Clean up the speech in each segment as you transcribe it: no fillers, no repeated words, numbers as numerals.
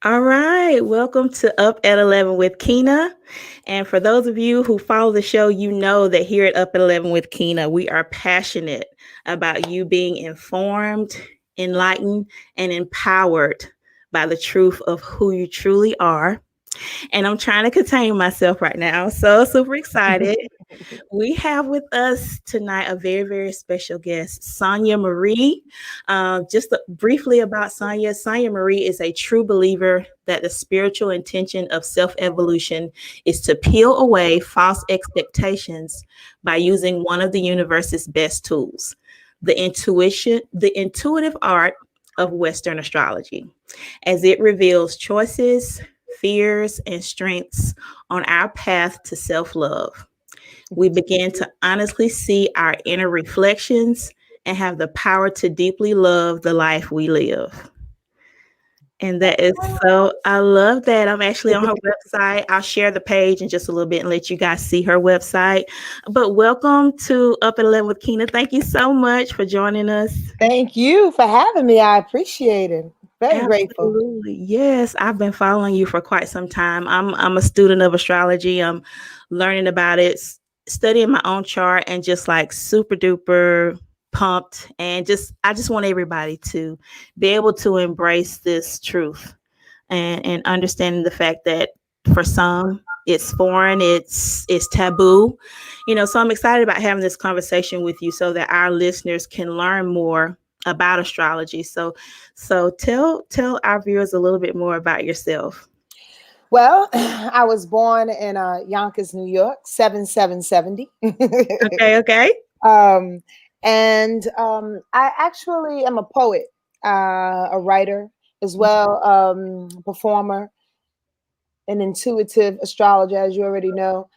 All right, welcome to Up at 11 with Keena. And for those of you who follow the show, you know that here at Up at 11 with Keena, we are passionate about you being informed, enlightened, and empowered by the truth of who you truly are. And I'm trying to contain myself right now. So super excited. We have with us tonight a very, very special guest, Sonja Marie. Briefly about Sonja. Sonja Marie is a true believer that the spiritual intention of self-evolution is to peel away false expectations by using one of the universe's best tools, the intuitive art of Western astrology, as it reveals choices, fears, and strengths on our path to self-love. We begin to honestly see our inner reflections and have the power to deeply love the life we live. And that is so, I love that. I'm actually on her website. I'll share the page in just a little bit and let you guys see her website. But welcome to Up at 11 with Keena. Thank you so much for joining us. Thank you for having me. I appreciate it. Very grateful. Absolutely. Yes, I've been following you for quite some time. I'm a student of astrology. I'm learning about it, studying my own chart, and just like super duper pumped. And I just want everybody to be able to embrace this truth and understanding the fact that for some it's foreign, it's taboo. So I'm excited about having this conversation with you so that our listeners can learn more about astrology. So tell our viewers a little bit more about yourself. Well, I was born in Yonkers, New York, 7770. Okay. um, I actually am a poet, a writer as well, performer, an intuitive astrologer, as you already know.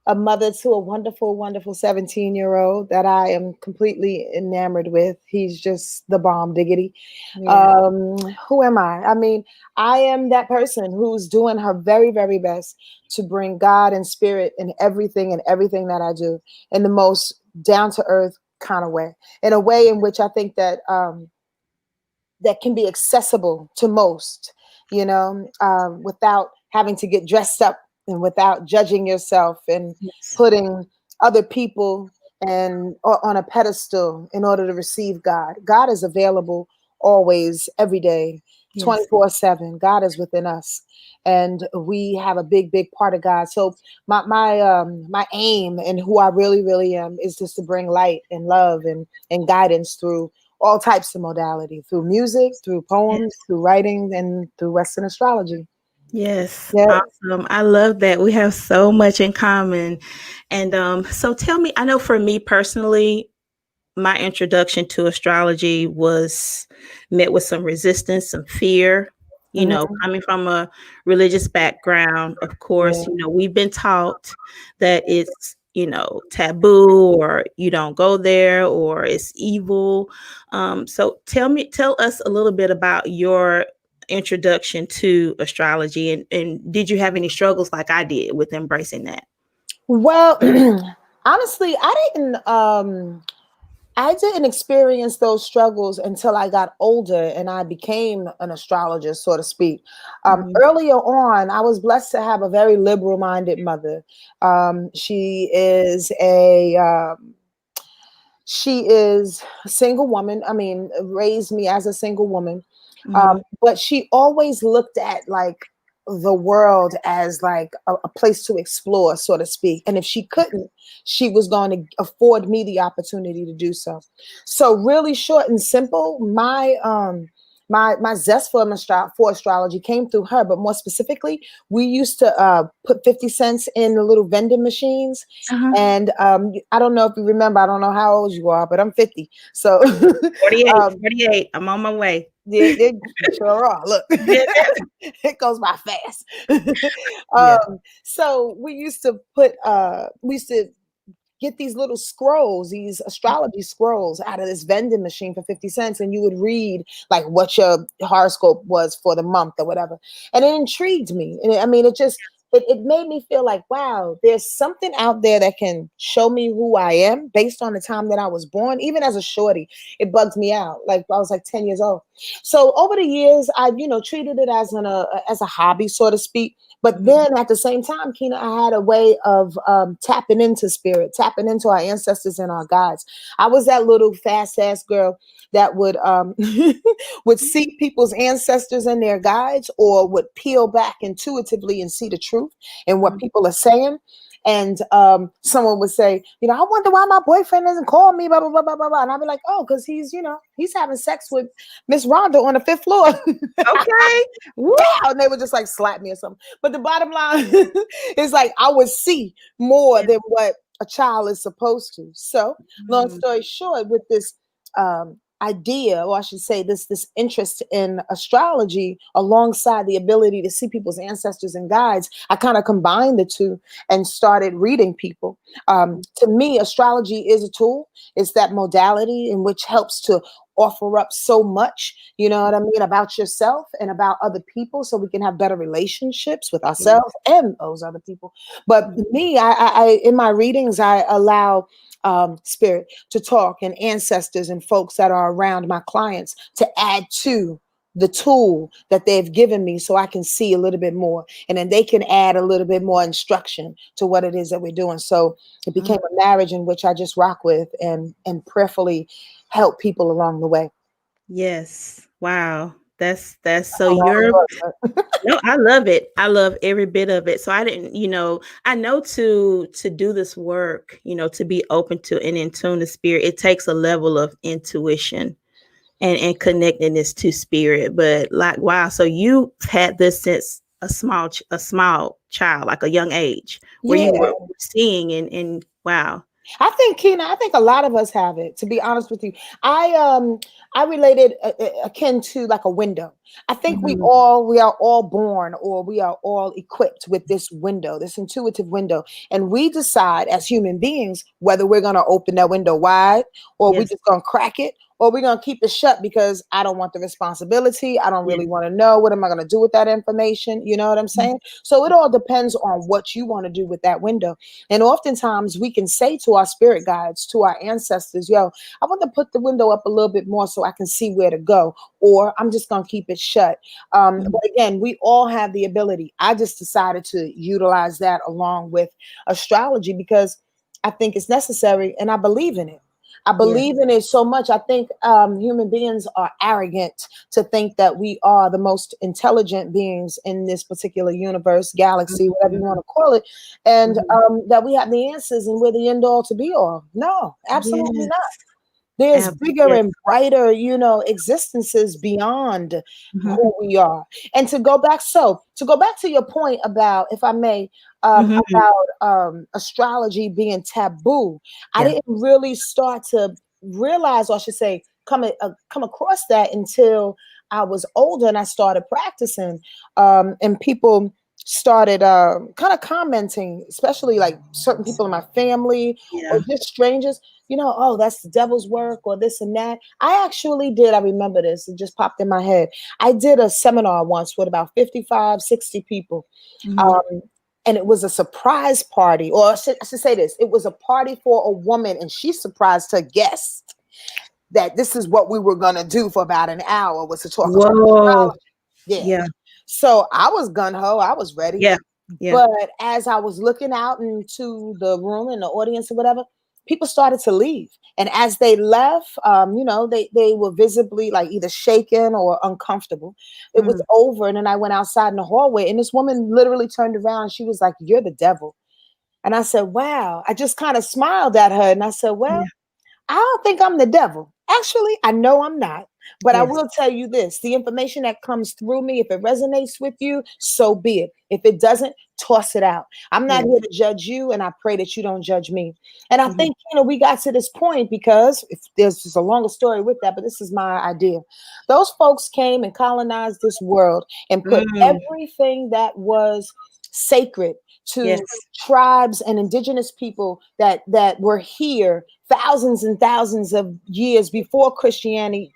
A mother to a wonderful, wonderful 17-year-old that I am completely enamored with. He's just the bomb diggity. Yeah. Who am I? I mean, I am that person who's doing her very, very best to bring God and spirit in everything that I do in the most down to earth kind of way, in a way in which I think that that can be accessible to most, without having to get dressed up and without judging yourself and Yes. putting other people on a pedestal in order to receive God. God is available always, every day, Yes. 24/7. God is within us, and we have a big, big part of God. So my aim and who I really, really am is just to bring light and love and guidance through all types of modality, through music, through poems, through writing, and through Western astrology. Yes, Yeah. awesome. I love that. We have so much in common. And so tell me, I know for me personally, my introduction to astrology was met with some resistance, some fear, Mhm. coming from a religious background. Of course, Yeah. we've been taught that it's, taboo, or you don't go there, or it's evil. So tell us a little bit about your introduction to astrology, and did you have any struggles like I did with embracing that? Well, honestly, I didn't experience those struggles until I got older and I became an astrologer, so to speak. Mhm. Earlier on, I was blessed to have a very liberal-minded mother. She is a single woman. I mean, raised me as a single woman. Mhm. But she always looked at like the world as like a place to explore, so to speak. And if she couldn't, she was going to afford me the opportunity to do so. So really short and simple, my zest for astrology came through her, but more specifically, we used to put 50 cents in the little vending machines. Uh-huh. And I don't know if you remember, I don't know how old you are, but I'm 50. So 48, um, 48. I'm on my way. they sure are. Look, Yeah. it goes by fast. Yeah. So we used to get these little scrolls, these astrology scrolls out of this vending machine for 50 cents. And you would read like what your horoscope was for the month or whatever. And it intrigued me. And I mean, it just it made me feel like, wow, there's something out there that can show me who I am based on the time that I was born. Even as a shorty, it bugs me out. Like I was like 10 years old. So over the years, I, treated it as a hobby, so to speak. But Mhm. then at the same time, Keena, I had a way of tapping into spirit, tapping into our ancestors and our guides. I was that little fast ass girl that would would see people's ancestors and their guides, or would peel back intuitively and see the truth in what Mhm. people are saying. And someone would say, I wonder why my boyfriend doesn't call me, blah, blah, blah, blah, blah, blah. And I'd be like, oh, because he's having sex with Miss Rhonda on the 5th floor. Okay. Woo. And they would just like slap me or something. But the bottom line is like I would see more Yeah. than what a child is supposed to. So, long Mm. story short, with this idea, or I should say, this interest in astrology, alongside the ability to see people's ancestors and guides, I kind of combined the two and started reading people. To me, astrology is a tool. It's that modality in which helps to offer up so much, you know what I mean, about yourself and about other people, so we can have better relationships with Yeah. ourselves and those other people. But Mhm. me, I in my readings, I allow spirit to talk, and ancestors and folks that are around my clients to add to the tool that they've given me, so I can see a little bit more, and then they can add a little bit more instruction to what it is that we're doing. So it became a marriage in which I just rock with and prayerfully help people along the way. Yes. Wow. That's so A long you're story, but no, I love it. I love every bit of it. So I didn't, I know to do this work, to be open to and in tune to spirit, it takes a level of intuition and connectedness to spirit. But like, wow, so you had this since a small child, like a young age, where you yeah. were seeing and wow. I think, Keena, I think a lot of us have it, to be honest with you. I related akin to like a window. I think Mhm. we are all born, or we are all equipped with this window, this intuitive window. And we decide as human beings whether we're gonna open that window wide, or we Yes. just gonna crack it, or we're gonna keep it shut because I don't want the responsibility. I don't Yes. really want to know, what am I gonna do with that information? You know what I'm Mhm. saying? So it all depends on what you want to do with that window. And oftentimes we can say to our spirit guides, to our ancestors, yo, I want to put the window up a little bit more so I can see where to go, or I'm just going to keep it shut. Mhm. But again, we all have the ability. I just decided to utilize that along with astrology because I think it's necessary and I believe in it. I Yes. believe in it so much. I think human beings are arrogant to think that we are the most intelligent beings in this particular universe, galaxy, whatever you Mhm. want to call it, and Mhm. that we have the answers and we're the end all to be all. No, absolutely not. Yes. There's bigger Yes. and brighter, existences beyond Mhm. who we are. And to go back to your point about, if I may, Mhm. about astrology being taboo, I Yeah. didn't really start to realize, or I should say, come across that until I was older and I started practicing. And people started kind of commenting, especially like certain people in my family or Yeah. just strangers, oh, that's the devil's work or this and that. I actually did. I remember this. It just popped in my head. I did a seminar once with about 55, 60 people. Mhm. Um, and it was a surprise party, or I should say this, it was a party for a woman, and she surprised her guest that this is what we were going to do for about an hour, was to talk about Whoa. astrology. Yeah. Yeah. So I was gun ho, I was ready. Yeah. Yeah. But as I was looking out into the room and the audience or whatever, people started to leave. And as they left, they were visibly like either shaken or uncomfortable. It was Mm. over. And then I went outside in the hallway, and this woman literally turned around. She was like, "You're the devil." And I said, "Wow." I just kind of smiled at her and I said, "Well, Yeah. I don't think I'm the devil. Actually, I know I'm not. But I Yes. will tell you this, the information that comes through me, if it resonates with you, so be it. If it doesn't, toss it out. I'm not Yes. here to judge you, and I pray that you don't judge me." And I Mhm. think, we got to this point because if there's just a longer story with that, but this is my idea. Those folks came and colonized this world and put Mm. everything that was sacred Yes. to tribes and indigenous people that were here thousands and thousands of years before Christianity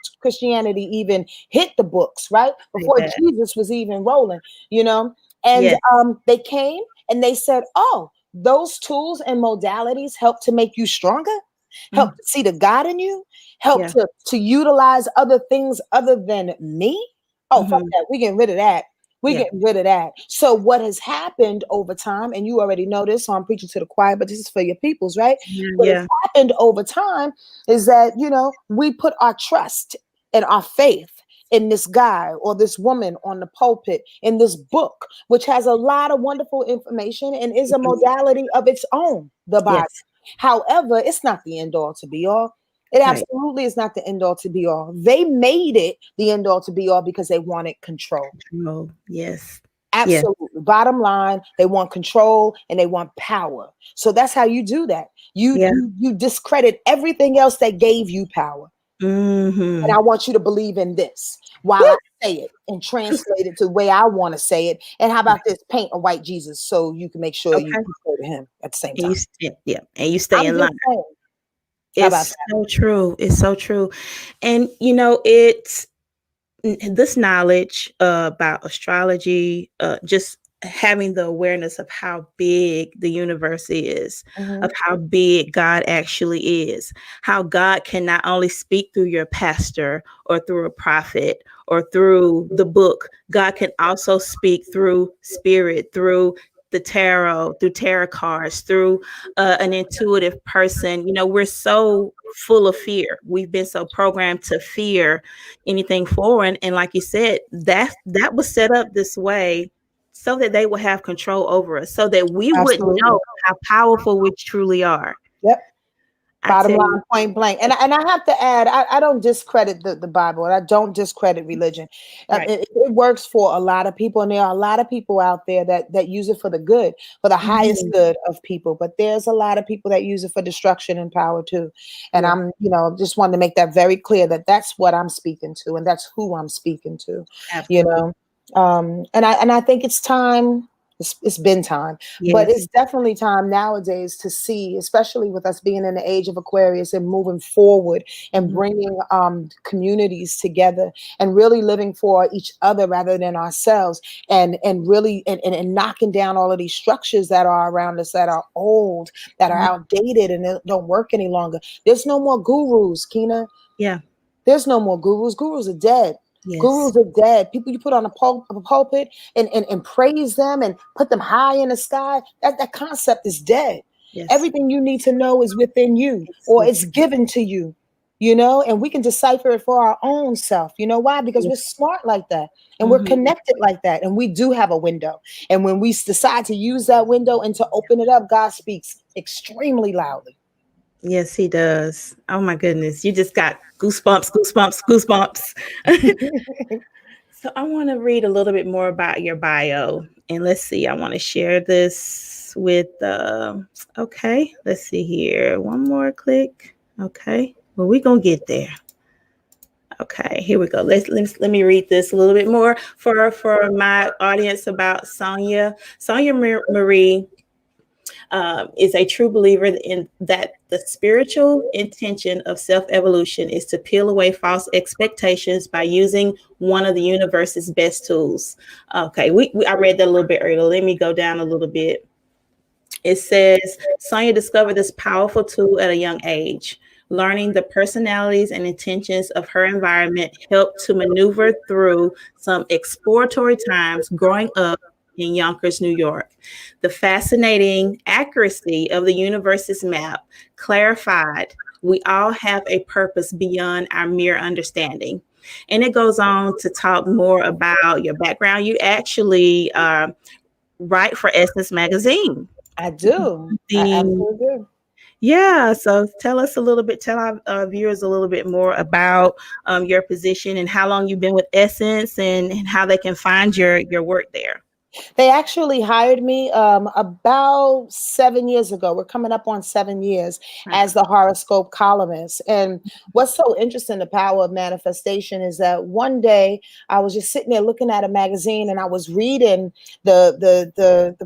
even hit the books, right? Say Before that. Jesus was even rolling, you know. And Yes. they came and they said, oh, those tools and modalities help to make you stronger, help Mm, to see the God in you, help yeah. to utilize other things other than me. Oh, fuck Hmm. that. We getting rid of that. We Yeah. getting rid of that. So what has happened over time, and you already know this, so I'm preaching to the choir, but this is for your peoples, right? Yeah. What has Yeah. happened over time is that, we put our trust and our faith in this guy or this woman on the pulpit, in this book, which has a lot of wonderful information and is a Mhm. modality of its own, the Bible. Yes. However, it's not the end all to be all. It Right. absolutely is not the end all to be all. They made it the end all to be all because they wanted control. Oh, yes. Yes. Absolutely. Bottom line, they want control and they want power. So that's how you do that. You Yeah. you you discredit everything else that gave you power. And Hmm. I want you to believe in this while I say it and translate it to the way I want to say it. And how about this? Paint a white Jesus so you can make sure you Okay. go to him at the same And time. yeah, and you stay I'm in just line. saying. How about It's so true. It's so true. And it's this knowledge about astrology, just having the awareness of how big the universe is, that? of how big God actually is, how God can not only speak through your pastor or through a prophet or through the book, God can also speak through spirit, through the tarot, through tarot cards, through an intuitive person. We're so full of fear. We've been so programmed to fear anything foreign. And like you said, that was set up this way so that they will have control over us, so that we wouldn't Absolutely. know how powerful we truly are. Yep. I Bottom tell line, you. point blank. And I have to add, I don't discredit the Bible, and I don't discredit religion. Right. It works for a lot of people, and there are a lot of people out there that use it for the good, for the highest Mhm. good of people. But there's a lot of people that use it for destruction and power too. And Yeah, just wanted to make that very clear that that's what I'm speaking to, and that's who I'm speaking to. You absolutely. know, and I think it's time. It's been time, but Yes. it's definitely time nowadays to see, especially with us being in the age of Aquarius and moving forward and Mhm. bringing communities together and really living for each other rather than ourselves, and really and knocking down all of these structures that are around us that are old, that are Mhm. outdated, and they don't work any longer. There's no more gurus, Keena. Yeah. There's no more gurus. Gurus are dead. Yes. Gurus are dead. People you put on a pulpit and praise them and put them high in the sky. That concept is dead. Yes. Everything you need to know is within you, It's or with it's given to you, and we can decipher it for our own self. You know why? Because we're yes. smart like that, and we're Mhm. connected like that, and we do have a window. And when we decide to use that window and to open it up, God speaks extremely loudly. Yes, he does. Oh my goodness. You just got goosebumps, goosebumps, goosebumps. So I want to read a little bit more about your bio. And let's see, I want to share this with okay, let's see here. One more click. Okay. Well, we're gonna get there. Okay, here we go. Let me read this a little bit more for my audience about Sonja. Marie is a true believer in that the spiritual intention of self-evolution is to peel away false expectations by using one of the universe's best tools. Okay, I read that a little bit earlier. Let me go down a little bit. It says Sonja discovered this powerful tool at a young age. Learning the personalities and intentions of her environment helped to maneuver through some exploratory times growing up in Yonkers, New York. The fascinating accuracy of the universe's map clarified we all have a purpose beyond our mere understanding. And it goes on to talk more about your background. You actually write for Essence Magazine. I do. I The absolutely do. Yeah, so tell our viewers a little bit more about your position and how long you've been with Essence, and how they can find your work there. They actually hired me about 7 years ago. We're coming up on 7 years Right. as the horoscope columnist. And what's so interesting, the power of manifestation, is that one day I was just sitting there looking at a magazine, and I was reading the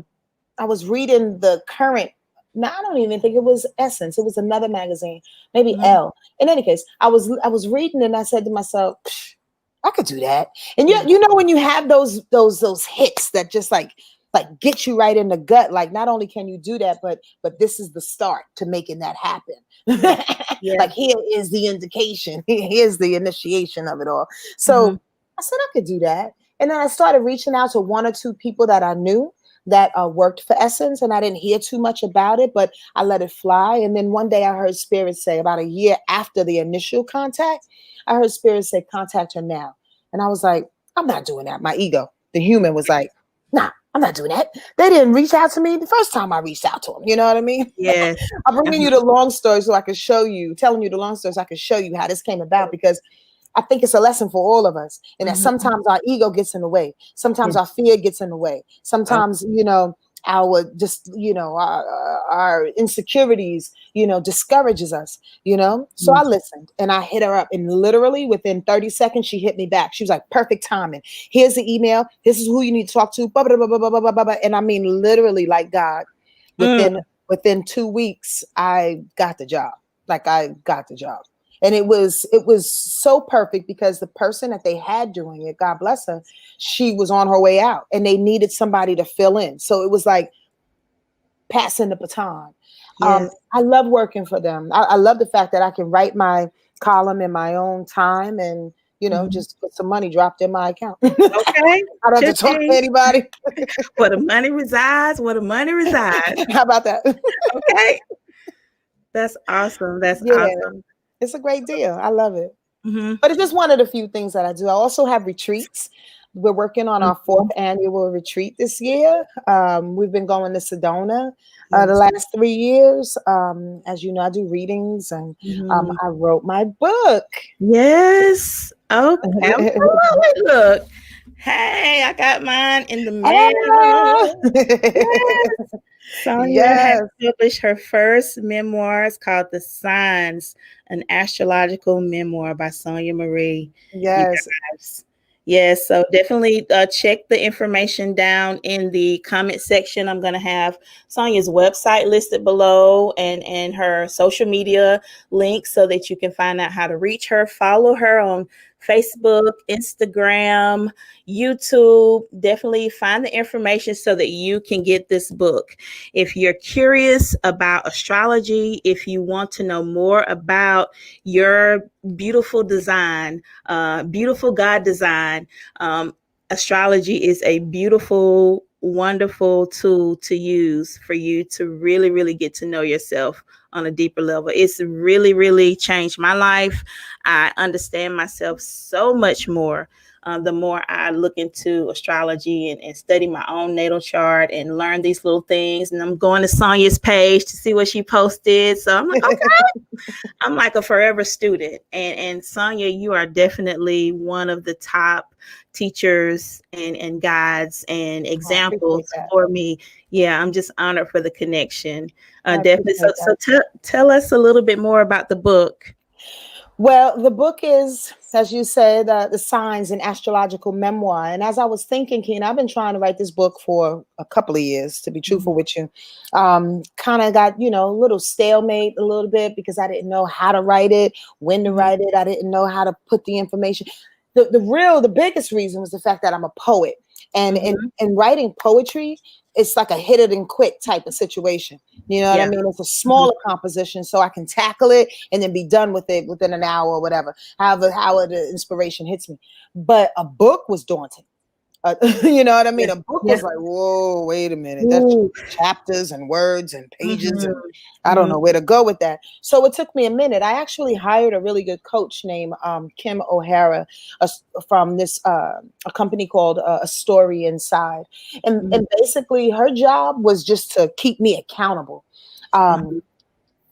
I was reading the current. Now I don't even think it was Essence. It was another magazine, maybe Mhm. Elle. In any case, I was reading, and I said to myself, "Psh, I could do that. And you know, when you have those hits that just like get you right in the gut, like not only can you do that, but this is the start to making that happen. Yeah. Like here is the indication, here's the initiation of it all. So I said I could do that. And then I started reaching out to one or two people that I knew that worked for Essence, and I didn't hear too much about it, but I let it fly. And then one day I heard Spirit say, about a year after the initial contact, I heard Spirit say, contact her now. And I was like, I'm not doing that. My ego, the human, was like, nah, I'm not doing that. They didn't reach out to me the first time I reached out to them. You know what I mean? Yes. I'm bringing you the long story so I can show you, telling you the long story so I can show you how this came about, because I think it's a lesson for all of us. And that sometimes our ego gets in the way. Sometimes our fear gets in the way. Sometimes, you know, our just, you know, our insecurities, you know, discourages us, you know. So I listened and I hit her up, and literally within 30 seconds, she hit me back. She was like, perfect timing. Here's the email. This is who you need to talk to. Blah, blah, blah, blah, blah, blah, blah, blah. And I mean, literally, like God, within 2 weeks, I got the job. Like I got the job. And it was so perfect because the person that they had doing it, God bless her, she was on her way out and they needed somebody to fill in. So it was like passing the baton. Yes. I love working for them. I love the fact that I can write my column in my own time and, you know, just put some money dropped in my account. Okay. I don't have to talk to anybody. Where the money resides, where the money resides. How about that? Okay. That's awesome. That's awesome. It's a great deal. I love it. But it's just one of the few things that I do. I also have retreats. We're working on our 4th annual retreat this year. We've been going to Sedona the last 3 years. As you know, I do readings, and I wrote my book. Yes. Okay. Look. Hey, I got mine in the mail. Yes. Sonja has published her first memoir. It's called The Signs, an Astrological Memoir by Sonja Marie. Yes. Yes, so definitely check the information down in the comment section. I'm going to have Sonja's website listed below and her social media links so that you can find out how to reach her. Follow her on Facebook, Instagram, YouTube. Definitely find the information so that you can get this book. If you're curious about astrology, if you want to know more about your beautiful design, beautiful God design, astrology is a beautiful, wonderful tool to use for you to really, really get to know yourself on a deeper level. It's really, really changed my life. I understand myself so much more the more I look into astrology and study my own natal chart and learn these little things. And I'm going to Sonja's page to see what she posted. So I'm like, okay. I'm like a forever student. And Sonja, you are definitely one of the top teachers and guides and examples for me. Yeah, I'm just honored for the connection. Definitely. So tell us a little bit more about the book. Well, the book is, as you said, The Signs, an Astrological Memoir. And as I was thinking, Keena, I've been trying to write this book for a couple of years, to be truthful with you. Kind of got, a little stalemate a little bit because I didn't know how to write it, when to write it. I didn't know how to put the information. The biggest reason was the fact that I'm a poet. And in writing poetry, it's like a hit it and quit type of situation. You know what I mean? It's a smaller composition, so I can tackle it and then be done with it within an hour or whatever, however the inspiration hits me. But a book was daunting. You know what I mean? A book was like, whoa, wait a minute. That's chapters and words and pages. And I don't know where to go with that. So it took me a minute. I actually hired a really good coach named Kim O'Hara from a company called A Story Inside. And basically her job was just to keep me accountable. I'm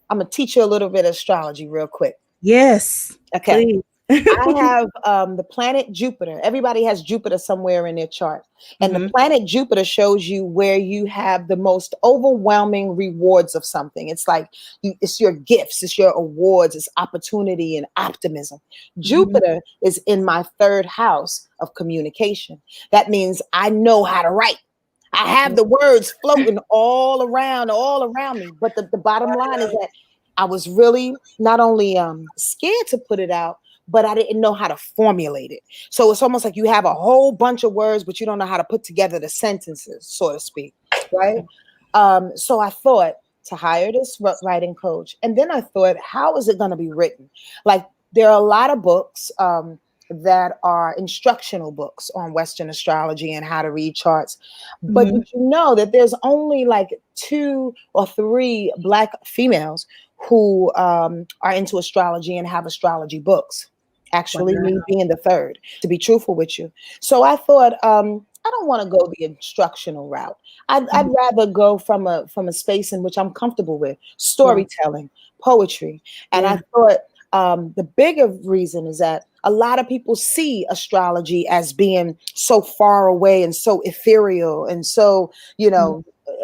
going to teach you a little bit of astrology real quick. Yes. Okay. Please. I have the planet Jupiter. Everybody has Jupiter somewhere in their chart. And the planet Jupiter shows you where you have the most overwhelming rewards of something. It's like it's your gifts, it's your awards, it's opportunity and optimism. Jupiter is in my 3rd house of communication. That means I know how to write. I have the words floating all around me. But the bottom line is that I was really not only scared to put it out, but I didn't know how to formulate it. So it's almost like you have a whole bunch of words, but you don't know how to put together the sentences, so to speak, right? So I thought to hire this writing coach. And then I thought, how is it going to be written? Like, there are a lot of books that are instructional books on Western astrology and how to read charts. But Mhm. did you know that there's only like 2 or 3 Black females who are into astrology and have astrology books? Actually, Wow. me being the third, to be truthful with you. So I thought, I don't want to go the instructional route. I'd Mhm. rather go from a space in which I'm comfortable with Yeah. storytelling, poetry. And Yeah. I thought the bigger reason is that a lot of people see astrology as being so far away and so ethereal and so, Mhm.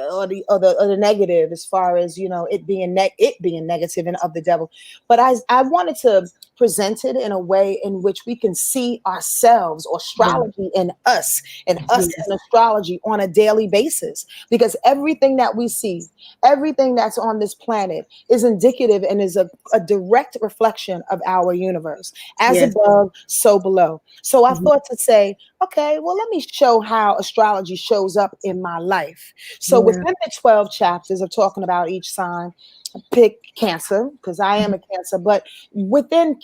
or the negative, as far as, it being negative and of the devil. But I wanted to present it in a way in which we can see ourselves, or Yeah. astrology in us, and us Yes. in astrology on a daily basis. Because everything that we see, everything that's on this planet is indicative and is a direct reflection of our universe. As Yes. above, so below. So I Mhm. thought to say, okay, well, let me show how astrology shows up in my life. So Yeah. within the 12 chapters of talking about each sign, pick Cancer, because I am a Cancer, but within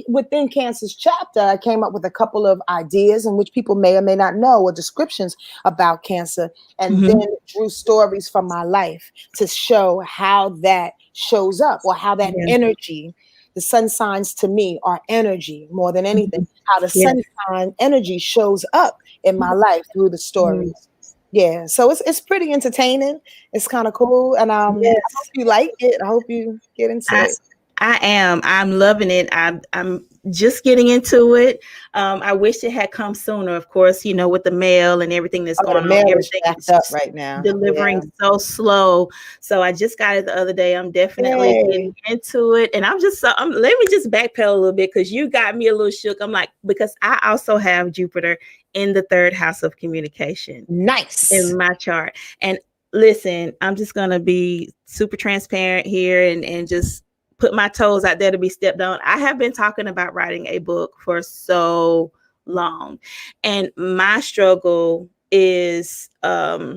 Cancer's chapter, I came up with a couple of ideas in which people may or may not know, or descriptions about Cancer, and then Mhm. drew stories from my life to show how that shows up, or how that Yeah. energy, the sun signs to me are energy more than anything, Mhm. how the Yeah. sun sign energy shows up in my life through the Mhm. stories. Yeah, so it's pretty entertaining. It's kind of cool, and I hope Yes. you like it. I hope you get into I it. I am. I'm loving it. I'm just getting into it. I wish it had come sooner. Of course, with the mail and everything that's Oh, the going on, mail is everything jacked up is right now. delivering Yeah. so slow. So I just got it the other day. I'm definitely Yay. getting into it, and let me just backpedal a little bit, because you got me a little shook. I'm like, because I also have Jupiter in the third house of communication Nice. in my chart. And listen, I'm just gonna be super transparent here, and just put my toes out there to be stepped on. I have been talking about writing a book for so long, and my struggle is, I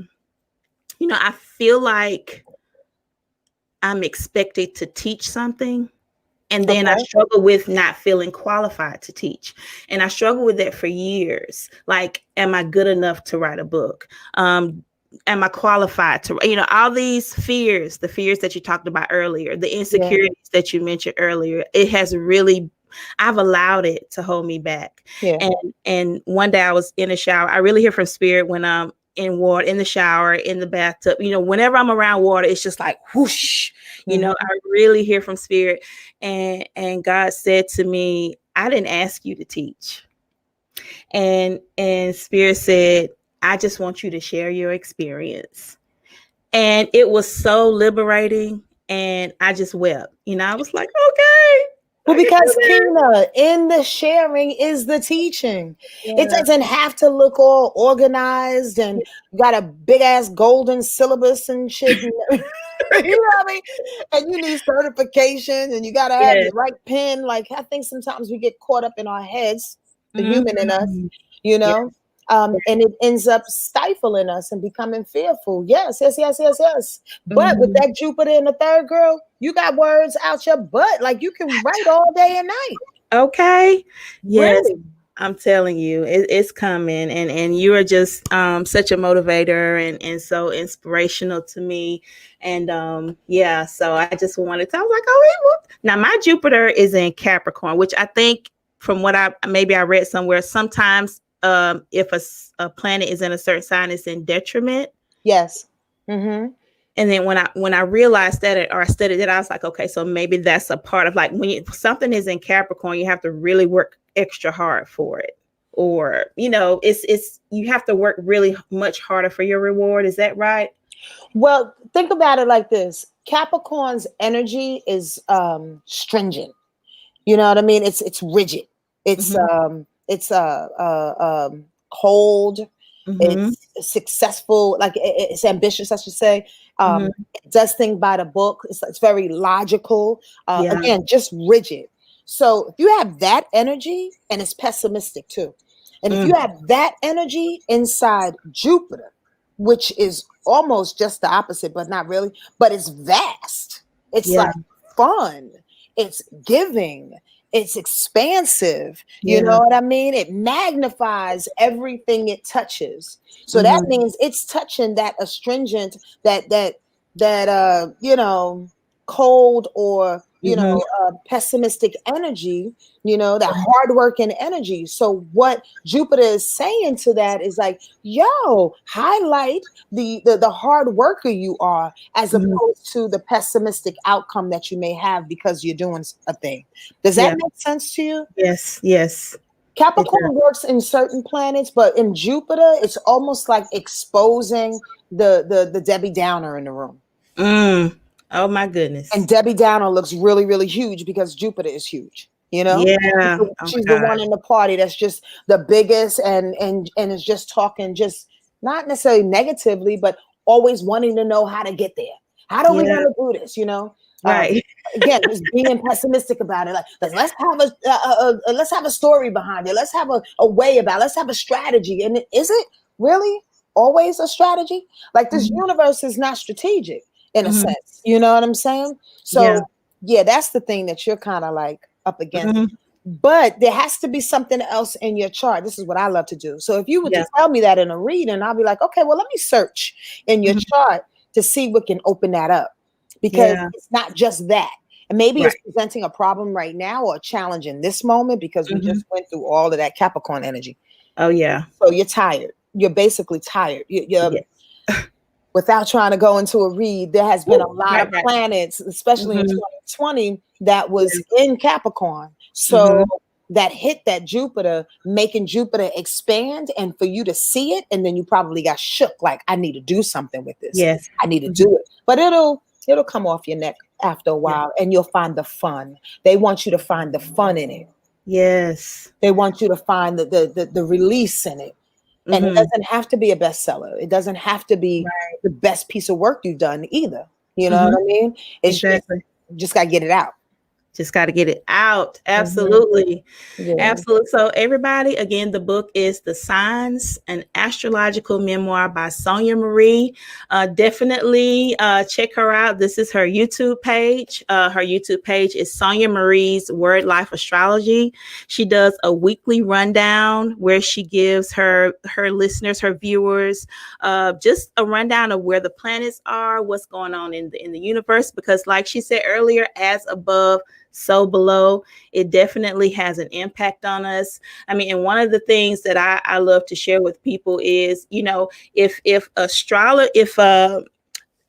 feel like I'm expected to teach something, and then I Okay. struggle with not feeling qualified to teach. And I struggle with that for years. Like, am I good enough to write a book? Am I qualified to, all these fears, the fears that you talked about earlier, the Yeah. insecurities that you mentioned earlier, it has really, I've allowed it to hold me back. Yeah. And one day I was in a shower. I really hear from spirit when I'm in water, in the shower, in the bathtub. Whenever I'm around water, it's just like whoosh. Mhm. I really hear from spirit. And God said to me, I didn't ask you to teach. And spirit said, I just want you to share your experience. And it was so liberating. And I just wept. I was like, okay, Well, I can because do Keena, in the sharing is the teaching. It that. doesn't have to look all organized and you got a big ass golden syllabus and shit. You know what I mean? And you need certification and you got to have Yeah. the right pen. Like, I think sometimes we get caught up in our heads, the Mhm. human in us, you Yeah. know, and it ends up stifling us and becoming fearful. Yes, yes, yes, yes, yes. But with Mhm. that Jupiter in the third, girl, you got words out your butt. Like, you can write all day and night. Okay. Yes. Really? I'm telling you, it's coming, and you are just such a motivator, and so inspirational to me, and yeah. So I just wanted to. I was like, oh, now my Jupiter is in Capricorn, which I think, from what I read somewhere, sometimes if a planet is in a certain sign, it's in detriment. Yes. Mm-hmm. And then when I realized that, or I studied it, I was like, okay, so maybe that's a part of, like, when something is in Capricorn, you have to really work extra hard for it, or it's you have to work really much harder for your reward. Is that right? Well, think about it like this. Capricorn's energy is stringent. You know what I mean? It's rigid. It's Mm-hmm. cold. Mm-hmm. It's successful. Like, it's ambitious, I should say. Mm-hmm. It does things by the book. It's very logical. Yeah. Again, just rigid. So if you have that energy, and it's pessimistic too, and if you have that energy inside Jupiter, which is almost just the opposite, but not really, but it's vast. It's like fun. It's giving. It's expansive. You know what I mean? It magnifies everything it touches. So that means it's touching that astringent, that cold or pessimistic energy, that hardworking energy. So what Jupiter is saying to that is like, yo, highlight the hard worker you are, as opposed to the pessimistic outcome that you may have because you're doing a thing. Does that make sense to you? Yes. Capricorn works in certain planets, but in Jupiter, it's almost like exposing the Debbie Downer in the room. Oh my goodness. And Debbie Downer looks really, really huge because Jupiter is huge. Yeah. She's the one in the party that's just the biggest and is just talking, just not necessarily negatively, but always wanting to know how to get there. How do we want to do this? Right. Again, just being pessimistic about it. Like, let's have a story behind it. Let's have a way about it. Let's have a strategy. And is it really always a strategy? Like, this universe is not strategic in a sense. You know what I'm saying? So that's the thing that you're kind of like up against. But there has to be something else in your chart. This is what I love to do. So if you were to tell me that in a reading, I'll be like, okay, well, let me search in your chart to see what can open that up. Because it's not just that. And maybe it's presenting a problem right now or a challenge in this moment because we just went through all of that Capricorn energy. Oh, yeah. So you're tired. You're basically tired. You're without trying to go into a read, there has been a lot of planets, especially in 2020, that was in Capricorn. So that hit that Jupiter, making Jupiter expand, and for you to see it, and then you probably got shook, like, I need to do something with this. Yes. I need to do it. But it'll come off your neck after a while, and you'll find the fun. They want you to find the fun in it. Yes. They want you to find the release in it. And it doesn't have to be a bestseller. It doesn't have to be the best piece of work you've done either. You know what I mean? It's just got to get it out. Just got to get it out. Absolutely. Absolutely. So everybody, again, the book is The Signs, an Astrological Memoir by Sonja Marie. Definitely check her out. This is her YouTube page. Her YouTube page is Sonja Marie's Wordlife Astrology. She does a weekly rundown where she gives her listeners, her viewers, just a rundown of where the planets are, what's going on in the universe. Because like she said earlier, as above, so below, it definitely has an impact on us. I mean, and one of the things that I love to share with people is, if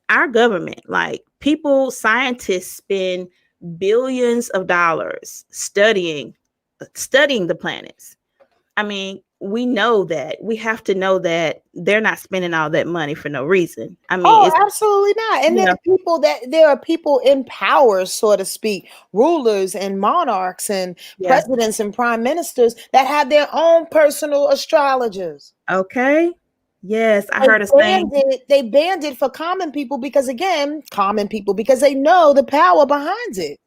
our government, like scientists spend billions of dollars studying the planets. I mean, we have to know that they're not spending all that money for no reason. I mean, absolutely not. And there are people in power, so to speak, rulers and monarchs and presidents and prime ministers that have their own personal astrologers. Okay. Yes, I heard a saying. They banned it for common people because they know the power behind it.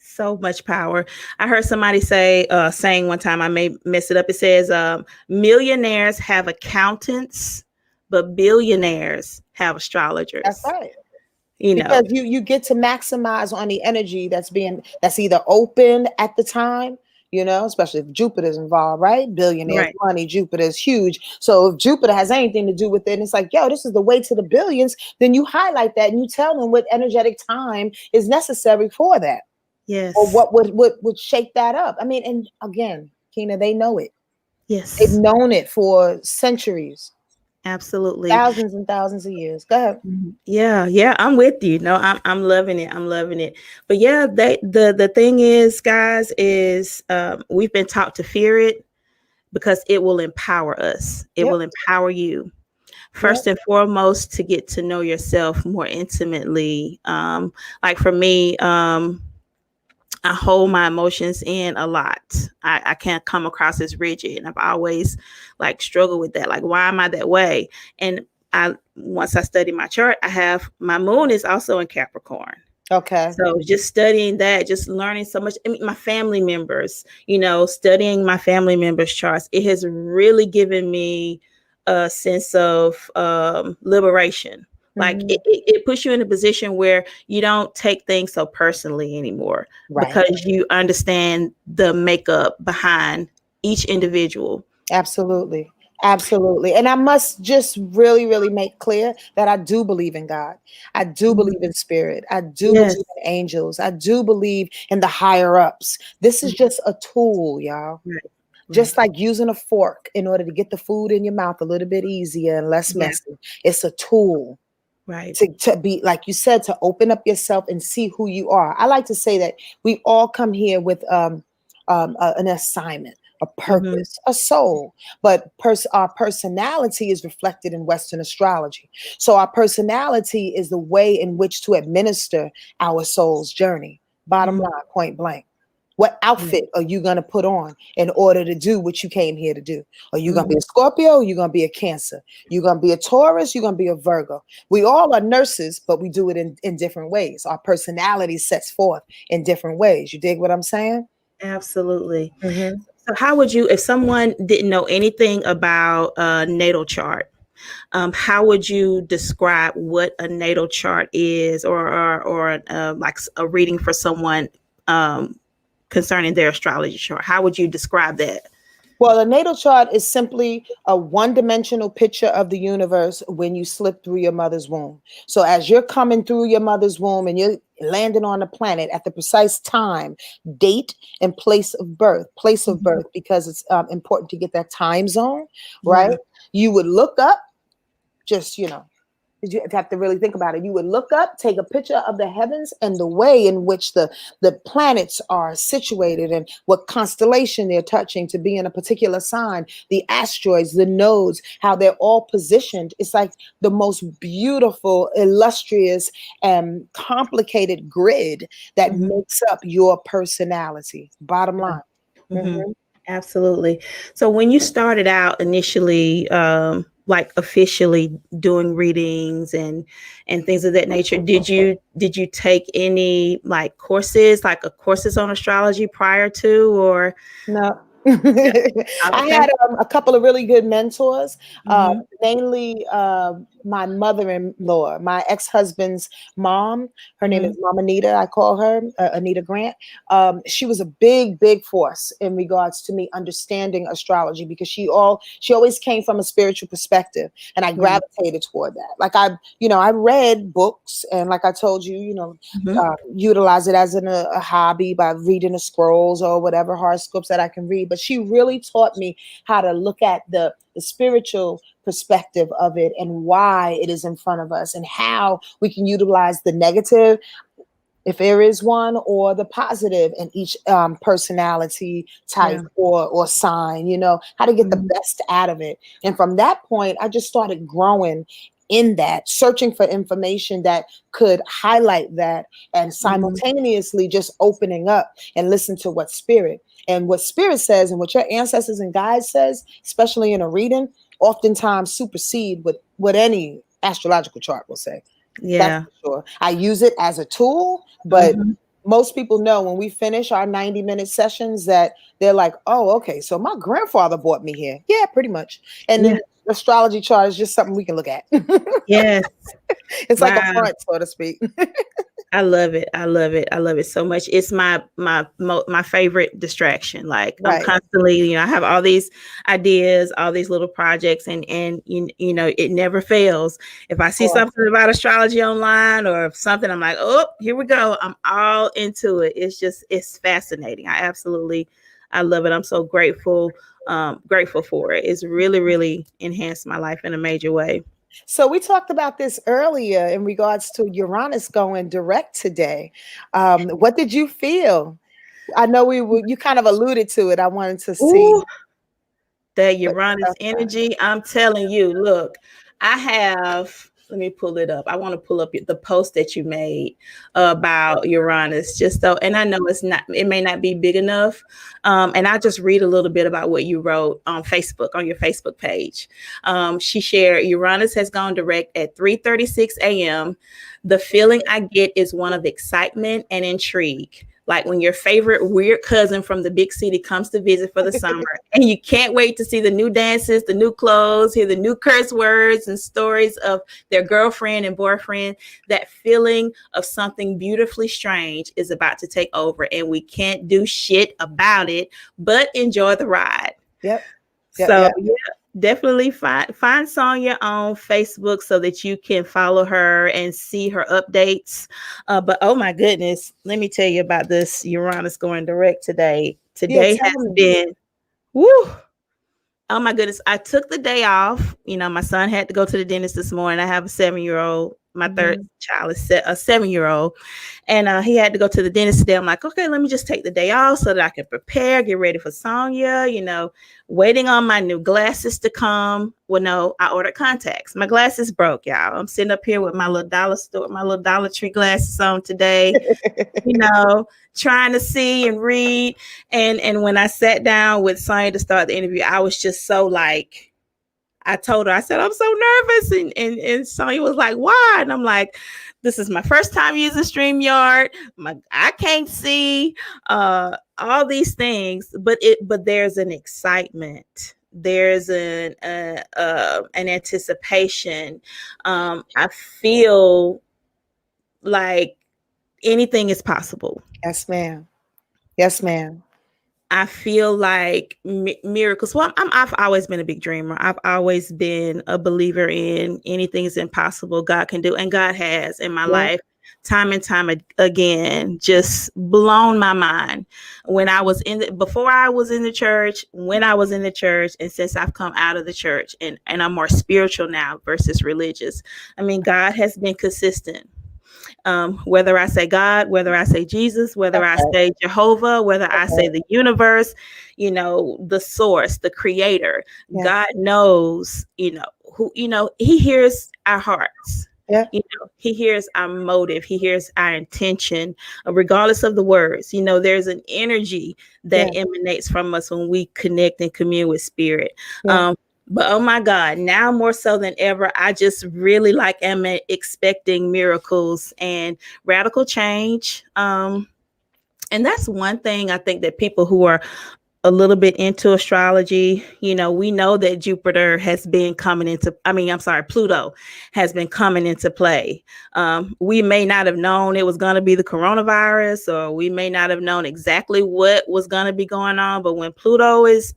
So much power. I heard somebody saying one time, I may mess it up. It says, millionaires have accountants, but billionaires have astrologers. That's right. Because you get to maximize on the energy that's either open at the time, especially if Jupiter's involved, right? Billionaires, money, Jupiter's huge. So if Jupiter has anything to do with it, and it's like, yo, this is the way to the billions, then you highlight that and you tell them what energetic time is necessary for that. Yes. Or what would shake that up. I mean, and again, Keena, they know it. Yes. They've known it for centuries. Absolutely. Thousands and thousands of years. Go ahead. Yeah. I'm with you. No, I'm loving it. I'm loving it. But yeah, the thing is, guys, is we've been taught to fear it because it will empower us. It will empower you. First and foremost, to get to know yourself more intimately. Like for me, I hold my emotions in a lot. I can't come across as rigid. And I've always struggled with that. Like, why am I that way? And once I study my chart, my moon is also in Capricorn. Okay. So just studying that, just learning so much. I mean, my family members, studying my family members' charts, it has really given me a sense of liberation. Like Mhm. it puts you in a position where you don't take things so personally anymore Right. because you understand the makeup behind each individual. Absolutely. Absolutely. And I must just really, really make clear that I do believe in God. I do Mhm. believe in spirit. I do Yes. believe in angels. I do believe in the higher ups. This is Mhm. just a tool, y'all. Right. Just Right. like using a fork in order to get the food in your mouth a little bit easier and less Yeah. messy. It's a tool Right. to be, like you said, to open up yourself and see who you are. I like to say that we all come here with an assignment, a Mhm. purpose, a soul, but our personality is reflected in Western astrology. So our personality is the way in which to administer our soul's journey. Bottom Mhm. line, point blank. What Yeah. outfit are you going to put on in order to do what you came here to do? Are you going to be Mhm. a Scorpio? Are you going to be a Cancer? You're going to be a Taurus? You're going to be a Virgo? We all are nurses, but we do it in different ways. Our personality sets forth in different ways. You dig what I'm saying? Absolutely. Mm-hmm. So, how would you, if someone didn't know anything about a natal chart, how would you describe what a natal chart is, or like a reading for someone concerning their astrology chart? How would you describe that? Well, a natal chart is simply a one-dimensional picture of the universe when you slip through your mother's womb. So as you're coming through your mother's womb and you're landing on the planet at the precise time, date, and place of Mhm. birth, because it's important to get that time zone, right? Yeah. You would look up, just, you have to really think about it. You would look up, take a picture of the heavens and the way in which the planets are situated and what constellation they're touching to be in a particular sign, the asteroids, the nodes, how they're all positioned. It's like the most beautiful, illustrious, and complicated grid that Mhm. makes up your personality. Bottom Yeah. line. Mhm. Mhm. Absolutely. So when you started out initially, like officially doing readings and things of that nature, did you take any like courses, like courses on astrology prior to, or No. yeah? I Okay. had a couple of really good mentors, Mhm. mainly my mother-in-law, my ex-husband's mom. Her name is Mhm. Mom Anita. I call her Anita Grant. She was a big, big force in regards to me understanding astrology because she always came from a spiritual perspective, and I Yeah. gravitated toward that. Like I read books, and like I told you, Mhm. utilize it as a hobby by reading the scrolls or whatever horoscopes that I can read. But she really taught me how to look at the spiritual perspective of it and why it is in front of us and how we can utilize the negative, if there is one, or the positive in each personality type Yeah. or sign, how to get the Mhm. best out of it. And from that point, I just started growing in that, searching for information that could highlight that, and Mhm. simultaneously just opening up and listen to what spirit says and what your ancestors and guides says, especially in a reading, oftentimes supersede what any astrological chart will say. That's Yeah. for sure. I use it as a tool, but Mhm. most people know when we finish our 90-minute sessions that they're like, oh, okay, so my grandfather brought me here. Yeah, pretty much. And Yeah. then astrology chart is just something we can look at. Yes. It's like a Wow. front, so to speak. I love it. I love it. I love it so much. It's my favorite distraction. Like I'm Right. constantly, I have all these ideas, all these little projects, and it never fails. If I see Or something about astrology online or something, I'm like, oh, here we go. I'm all into it. It's fascinating. I love it. I'm so grateful for it. It's really, really enhanced my life in a major way. So we talked about this earlier in regards to Uranus going direct today. What did you feel? I know you kind of alluded to it. I wanted to see Ooh, that what Uranus your thoughts are. energy. I'm telling you, look, I have let me pull it up. I want to pull up the post that you made about Uranus, just so, and I know it may not be big enough. And I'll just read a little bit about what you wrote on Facebook, on your Facebook page. She shared, Uranus has gone direct at 3:36 a.m. The feeling I get is one of excitement and intrigue. Like when your favorite weird cousin from the big city comes to visit for the summer and you can't wait to see the new dances, the new clothes, hear the new curse words and stories of their girlfriend and boyfriend. That feeling of something beautifully strange is about to take over and we can't do shit about it, but enjoy the ride. Yep. Yeah, definitely find Sonja on Facebook so that you can follow her and see her updates. But oh my goodness, let me tell you about this Uranus going direct today. Today has been, woo. Oh my goodness, I took the day off. You know, my son had to go to the dentist this morning. I have a 7-year-old. My third child is a 7-year-old. And he had to go to the dentist today. I'm like, okay, let me just take the day off so that I can prepare, get ready for Sonja, you know, waiting on my new glasses to come. Well, no, I ordered contacts. My glasses broke, y'all. I'm sitting up here with my little Dollar Tree glasses on today, you know, trying to see and read. And when I sat down with Sonja to start the interview, I was just so like, I told her, I said, I'm so nervous. And Sonja was like, why? And I'm like, this is my first time using StreamYard. I can't see all these things, but there's an excitement. There's an anticipation. I feel like anything is possible. Yes, ma'am. Yes, ma'am. I feel like miracles. Well, I've always been a big dreamer. I've always been a believer in anything is impossible God can do. And God has in my life, time and time again, just blown my mind. When I was before I was in the church, when I was in the church, and since I've come out of the church and I'm more spiritual now versus religious. I mean, God has been consistent. Whether I say God, whether I say Jesus, whether I say Jehovah, whether I say the universe, you know, the source, the creator, God knows, you know, who, you know, he hears our hearts. You know, he hears our motive. He hears our intention, regardless of the words. You know, there's an energy that emanates from us when we connect and commune with spirit. But oh my God, now more so than ever, I just really am expecting miracles and radical change. And that's one thing I think that people who are a little bit into astrology, you know, we know that Pluto has been coming into play. We may not have known it was going to be the coronavirus, or we may not have known exactly what was going to be going on. But when Pluto is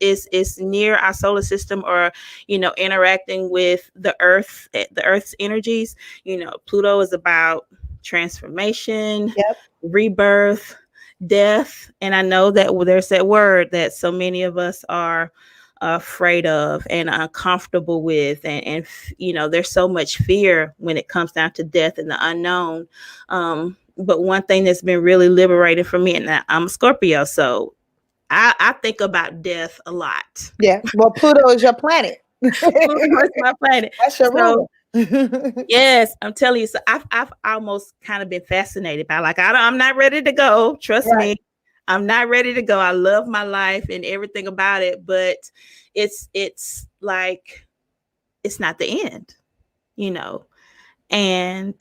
near our solar system, or, you know, interacting with the Earth's energies, you know, Pluto is about transformation, rebirth, death. And I know that there's that word that so many of us are afraid of and uncomfortable with, and you know, there's so much fear when it comes down to death and the unknown. But one thing that's been really liberating for me, and I'm a Scorpio, so I think about death a lot. Yeah, well, Pluto is your planet. Pluto is my planet. That's your role. Yes, I'm telling you. So I've almost kind of been fascinated by, like, I'm not ready to go. Trust me, I'm not ready to go. I love my life and everything about it, but it's like, it's not the end, you know, and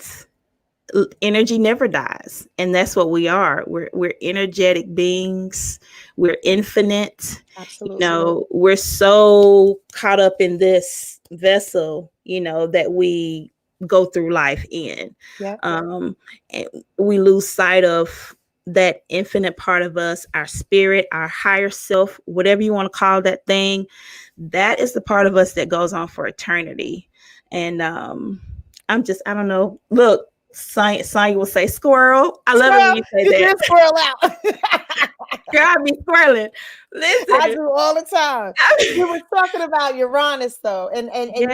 energy never dies. And that's what we are. We're energetic beings. We're infinite. Absolutely. You know, we're so caught up in this vessel, you know, that we go through life in. And we lose sight of that infinite part of us, our spirit, our higher self, whatever you want to call that thing. That is the part of us that goes on for eternity. And I don't know. Look, Sonja will say squirrel. I love it when you say that. You squirrel out. Girl, I be squirreling. Listen, I do all the time. You were talking about Uranus, though, and you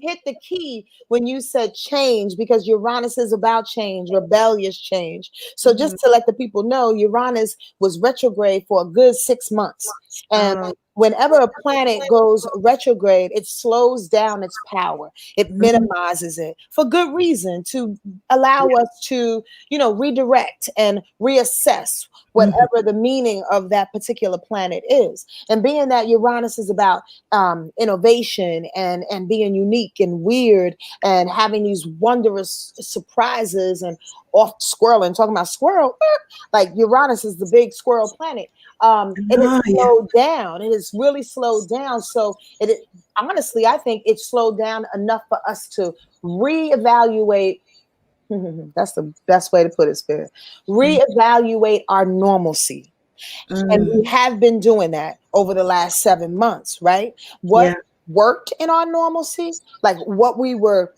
hit the key when you said change, because Uranus is about change, rebellious change. So just to let the people know, Uranus was retrograde for a good 6 months, and whenever a planet goes retrograde, it slows down its power. It minimizes it for good reason, to allow us to, redirect and reassess whatever the meaning of that particular planet is. And being that Uranus is about innovation and being unique and weird and having these wondrous surprises and off squirreling, talking about squirrel, like Uranus is the big squirrel planet. It has slowed down. It has really slowed down. So honestly, I think it slowed down enough for us to reevaluate. That's the best way to put it, Spirit. Reevaluate our normalcy. And we have been doing that over the last 7 months, right? What worked in our normalcy, like what we were,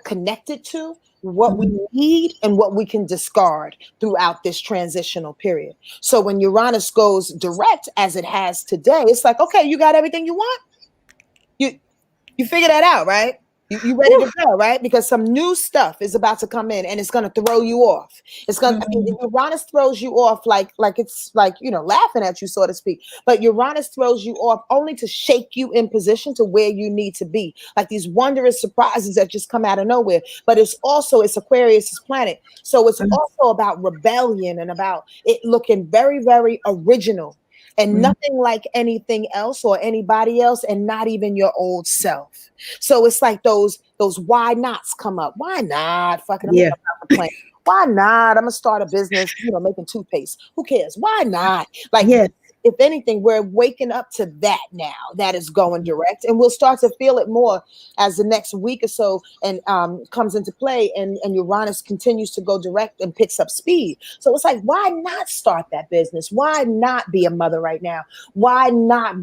connected to, what we need, and what we can discard throughout this transitional period. So when Uranus goes direct, as it has today, it's like, okay, you got everything you want. You figure that out, right? You ready to go, right? Because some new stuff is about to come in and it's going to throw you off. It's going to, Uranus throws you off like it's like, laughing at you, so to speak. But Uranus throws you off only to shake you in position to where you need to be. Like these wondrous surprises that just come out of nowhere. But it's Aquarius's planet. So it's also about rebellion and about it looking very, very original. And nothing like anything else or anybody else, and not even your old self. So it's like those why nots come up. Why not? Fucking, I'm gonna the plane. Why not? I'm gonna start a business, making toothpaste. Who cares? Why not? Like, if anything, we're waking up to that now. That is going direct, and we'll start to feel it more as the next week or so and comes into play, and Uranus continues to go direct and picks up speed. So it's like, why not start that business? Why not be a mother right now? Why not,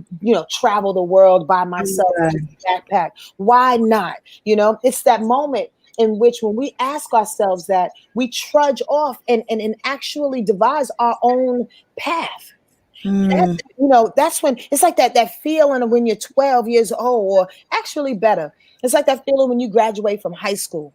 travel the world by myself in a backpack? Why not? It's that moment in which, when we ask ourselves that, we trudge off and actually devise our own path. That's when it's like that feeling of when you're 12 years old, or actually better, it's like that feeling when you graduate from high school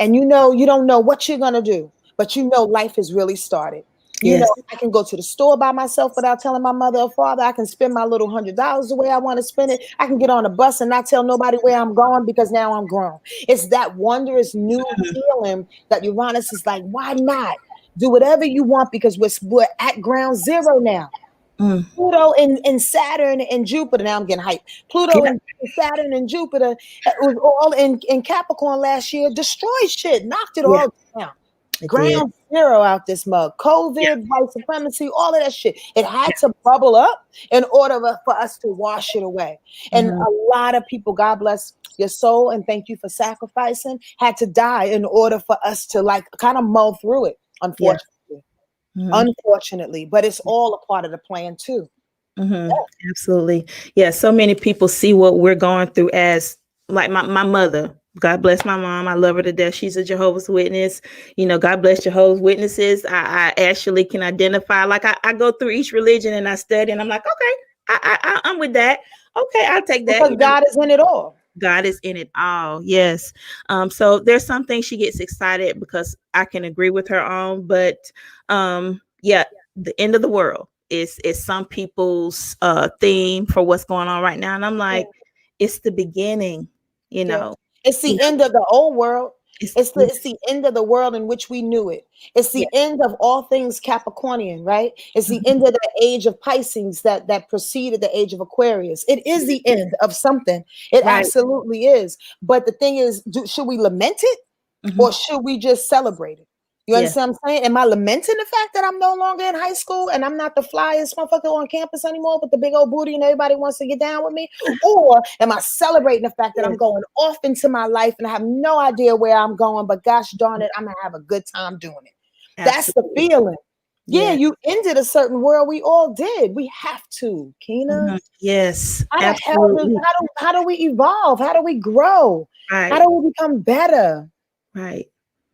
and you don't know what you're gonna do, but life has really started. I can go to the store by myself without telling my mother or father. I can spend my little $100 the way I want to spend it. I can get on a bus and not tell nobody where I'm going because now I'm grown. It's that wondrous new feeling that Uranus is like, why not do whatever you want, because we're at ground zero now. Pluto and Saturn and Jupiter. Now I'm getting hyped. Pluto and Saturn and Jupiter, it was all in Capricorn last year. Destroyed shit, knocked it all down. Ground zero out this mug. COVID, white supremacy, all of that shit. It had to bubble up in order for us to wash it away. And a lot of people, God bless your soul and thank you for sacrificing, had to die in order for us to kind of mull through it, unfortunately. Unfortunately, but it's all a part of the plan too. Absolutely. Yeah. So many people see what we're going through as, like, my mother. God bless my mom. I love her to death. She's a Jehovah's Witness. God bless Jehovah's Witnesses. I actually can identify. Like I go through each religion and I study, and I'm like, okay, I'm with that. Okay, I'll take that. Because God is in it all. God is in it all. Yes. So there's some things she gets excited because I can agree with her on, but the end of the world is some people's theme for what's going on right now. And I'm like, it's the beginning, It's the end of the old world. It's the end of the world in which we knew it. It's the end of all things Capricornian, right? It's the end of the age of Pisces that preceded the age of Aquarius. It is the end of something. It absolutely is. But the thing is, should we lament it or should we just celebrate it? You understand what I'm saying? Am I lamenting the fact that I'm no longer in high school and I'm not the flyest motherfucker on campus anymore with the big old booty and everybody wants to get down with me? Or am I celebrating the fact that I'm going off into my life and I have no idea where I'm going, but gosh darn it, I'm going to have a good time doing it. That's the feeling. Yeah, you ended a certain world. We all did. We have to, Keena. Yes, absolutely. How do we evolve? How do we grow? How do we become better? Right.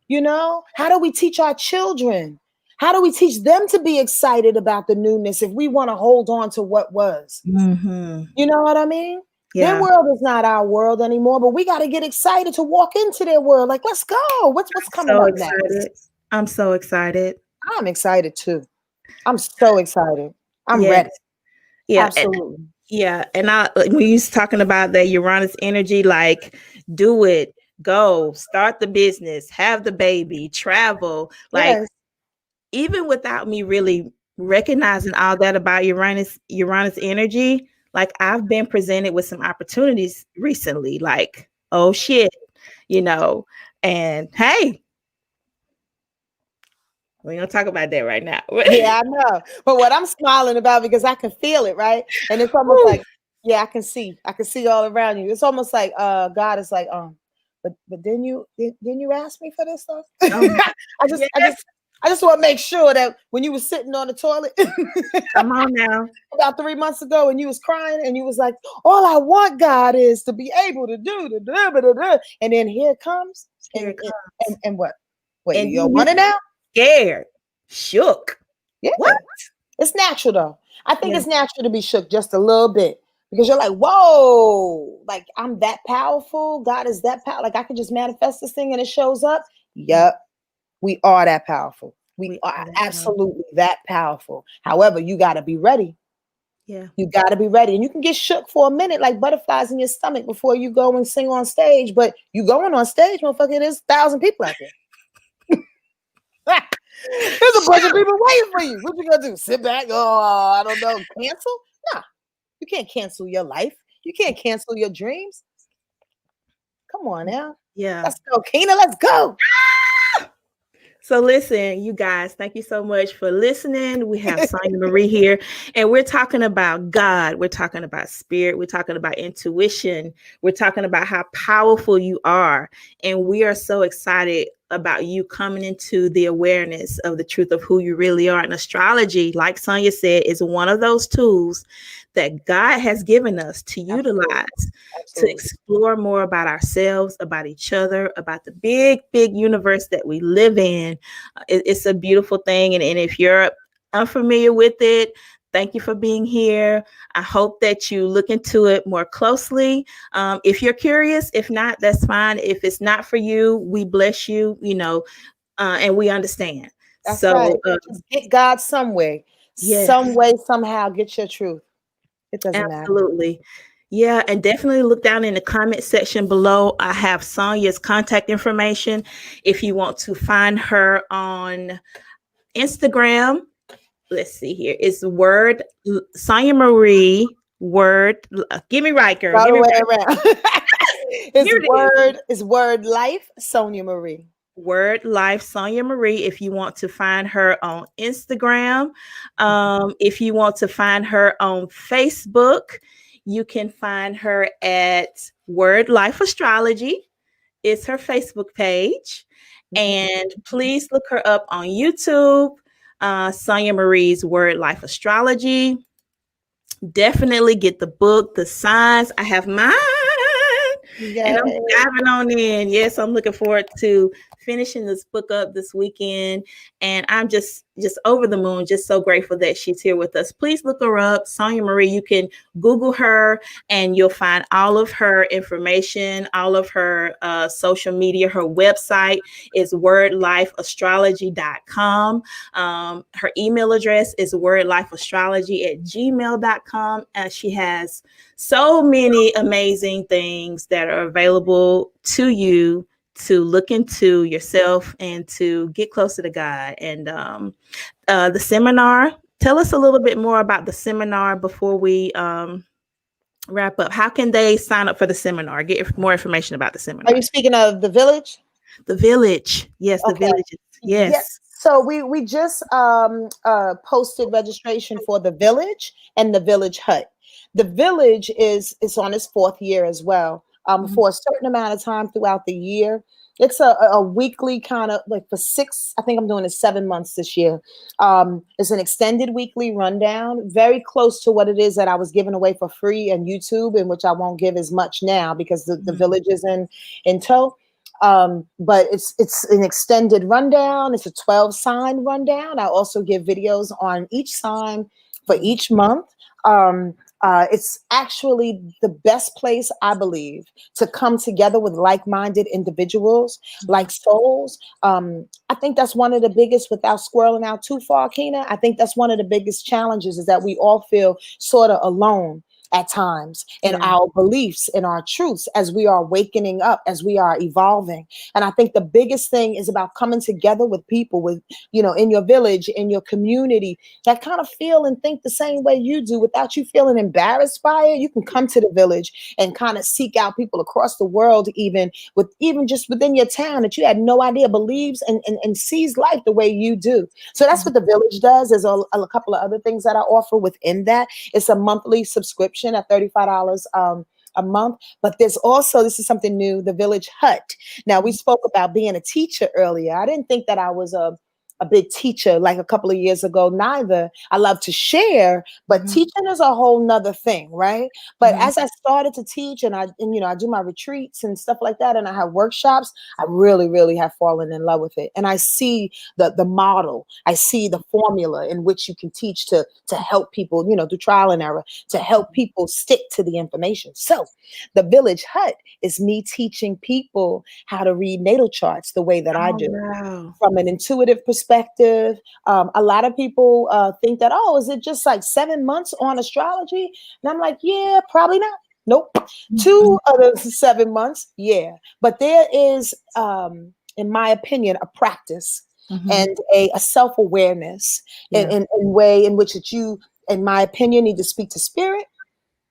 How do we teach our children? How do we teach them to be excited about the newness if we want to hold on to what was? You know what I mean? Their world is not our world anymore, but we got to get excited to walk into their world. Like, let's go. What's coming up next? I'm so excited. I'm excited too. I'm so excited. I'm ready. Yeah. Absolutely. Yeah, and when you was talking about that Uranus energy, like do it, go, start the business, have the baby, travel, like Yes. even without me really recognizing all that about Uranus energy, like I've been presented with some opportunities recently, like, oh shit, you know, and hey, we don't talk about that right now. Yeah, I know. But what I'm smiling about, because I can feel it, right? And it's almost Whew. like, yeah, I can see all around you. It's almost like God is like, but didn't you ask me for this stuff? Um, I just I yes, just I just want to make sure that when you were sitting on the toilet come on now. about 3 months ago and you was crying and you was like, all I want, God, is to be able to do the da, da, da, da. And then here it comes. Here And it comes. and what? Wait, And you don't then you want it now? scared, shook. Yeah. What? It's natural though. I think Yeah. it's natural to be shook just a little bit because you're like, whoa, like I'm that powerful. God is that powerful. Like I can just manifest this thing and it shows up. Yep, we are that powerful. We We are are that powerful. absolutely that powerful. However, you got to be ready. Yeah. You got to be ready. And you can get shook for a minute like butterflies in your stomach before you go and sing on stage. But you going on stage, motherfucker, there's 1,000 people out there. There's a bunch of people waiting for you. What you gonna do? Sit back? Oh, I don't know. Cancel? Nah, you can't cancel your life. You can't cancel your dreams. Come on now. Yeah. Let's go, Keena. Let's go. So listen, you guys, thank you so much for listening. We have Sonja Marie here, and we're talking about God. We're talking about spirit. We're talking about intuition. We're talking about how powerful you are. And we are so excited about you coming into the awareness of the truth of who you really are. And astrology, like Sonja said, is one of those tools that God has given us to utilize to Absolutely. explore more about ourselves, about each other, about the big, big universe that we live in. It's a beautiful thing. And if you're unfamiliar with it, thank you for being here. I hope that you look into it more closely. If you're curious, if not, that's fine. If it's not for you, we bless you, and we understand. That's right. So, Just get God some way. yes. Some way, somehow, get your truth. It doesn't matter. Absolutely. Yeah, and definitely look down in the comment section below. I have Sonja's contact information. If you want to find her on Instagram, let's see here. It's Sonja Marie word. Get me right, girl. All Get the me way right. around. Here it is. It's word life, Sonja Marie. Wordlife Sonja Marie. If you want to find her on Instagram, if you want to find her on Facebook, you can find her at Wordlife Astrology. It's her Facebook page. And please look her up on YouTube, Sonja Marie's Wordlife Astrology. Definitely get the book, The Signs. I have mine. And I'm diving on in. Yes, I'm looking forward to finishing this book up this weekend. And I'm just over the moon, just so grateful that she's here with us. Please look her up, Sonja Marie. You can Google her and you'll find all of her information, all of her social media. Her website is wordlifeastrology.com. Her email address is wordlifeastrology@gmail.com. She has so many amazing things that are available to you to look into yourself and to get closer to God. And the seminar, tell us a little bit more about the seminar before we wrap up. How can they sign up for the seminar? Get more information about the seminar. Are you speaking of the village? The village. Yes, the village. Yes. Yes. So we just posted registration for the village and the village hut. The village is on its 4th year as well. For a certain amount of time throughout the year. It's a weekly kind of like for 6, I think I'm doing it 7 months this year. It's an extended weekly rundown, very close to what it is that I was giving away for free on YouTube, in which I won't give as much now because the village is in tow. But it's an extended rundown. It's a 12 sign rundown. I also give videos on each sign for each month. It's actually the best place, I believe, to come together with like-minded individuals, like souls. I think that's one of the biggest, without squirreling out too far, Keena, I think that's one of the biggest challenges is that we all feel sort of alone at times in Yeah. our beliefs, in our truths, as we are wakening up, as we are evolving. And I think the biggest thing is about coming together with people, with, you know, in your village, in your community, that kind of feel and think the same way you do without you feeling embarrassed by it. You can come to the village and kind of seek out people across the world, even just within your town that you had no idea believes and sees life the way you do. So that's what the village does. There's a couple of other things that I offer within that. It's a monthly subscription at $35 a month. But there's also, this is something new, the Village Hut. Now, we spoke about being a teacher earlier. I didn't think that I was a big teacher like a couple of years ago, neither. I love to share, but teaching is a whole nother thing, right? But as I started to teach and you know, I do my retreats and stuff like that, and I have workshops, I really, really have fallen in love with it. And I see the model, I see the formula in which you can teach to help people, you know, through trial and error, to help people stick to the information. So the Village Hut is me teaching people how to read natal charts the way that I do. Wow. From an intuitive perspective. A lot of people think that, oh, is it just like 7 months on astrology? And I'm like, yeah, probably not. Nope. 2 of the 7 months, yeah. But there is, in my opinion, a practice and a self-awareness in way in which that you, in my opinion, need to speak to spirit.